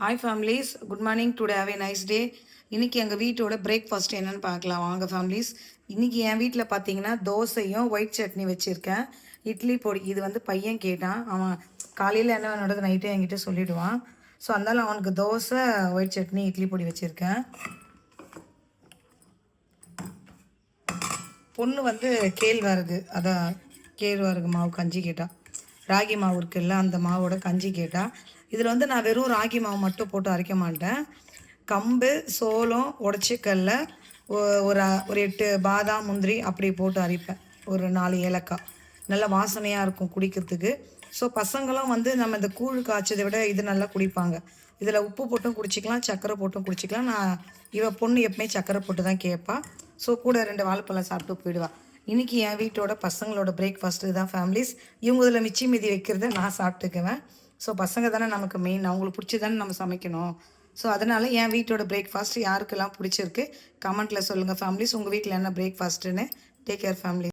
Hi families, good morning. Today have a nice day. இன்றைக்கி எங்கள் வீட்டோட பிரேக்ஃபாஸ்ட் என்னென்னு பார்க்கலாம் வாங்க ஃபேமிலிஸ். இன்றைக்கி என் வீட்டில் பார்த்தீங்கன்னா தோசையும் ஒயிட் சட்னி வச்சுருக்கேன். இட்லி பொடி இது வந்து பையன் கேட்டான். அவன் காலையில் என்ன வேணுன்றது நைட்டே என்கிட்ட சொல்லிவிடுவான். ஸோ அதனால் அவனுக்கு தோசை, ஒயிட் சட்னி, இட்லி பொடி வச்சுருக்கேன். பொண்ணு வந்து கேழ்வரகு மாவு கஞ்சி கேட்டால், ராகி மாவு இருக்குல்ல அந்த மாவோட கஞ்சி கேட்டால். இதில் வந்து நான் வெறும் ராகி மாவு மட்டும் போட்டு அரைக்க மாட்டேன். கம்பு, சோளம், உடச்சிக்கல்ல, ஒரு 8 பாதாம், முந்திரி அப்படி போட்டு அரைப்பேன். ஒரு 4 ஏலக்காய். நல்லா வாசனையாக இருக்கும் குடிக்கிறதுக்கு. ஸோ பசங்களும் வந்து நம்ம இந்த கூழ் காய்ச்சதை விட இது நல்லா குடிப்பாங்க. இதில் உப்பு போட்டும் குடிச்சிக்கலாம், சர்க்கரை போட்டும் குடிச்சிக்கலாம். பொண்ணு எப்பவுமே சர்க்கரை போட்டு தான் கேட்பா. ஸோ கூட 2 வாழைப்பழம் சாப்பிட்டு போயிடுவா. இன்றைக்கி என் வீட்டோட பசங்களோட பிரேக்ஃபாஸ்ட்டு தான் ஃபேமிலிஸ். இவங்க இதில் மிச்சி மீதி வைக்கிறத நான் சாப்பிட்டுக்குவேன். ஸோ பசங்க தானே நமக்கு மெயின், அவங்களுக்கு பிடிச்சி தானே நம்ம சமைக்கணும். ஸோ அதனால் என் வீட்டோட பிரேக்ஃபாஸ்ட் யாருக்கெல்லாம் பிடிச்சிருக்கு கமெண்ட்டில் சொல்லுங்கள் ஃபேமிலிஸ். உங்கள் வீட்டில் என்ன பிரேக்ஃபாஸ்ட்டுன்னு. Take care family.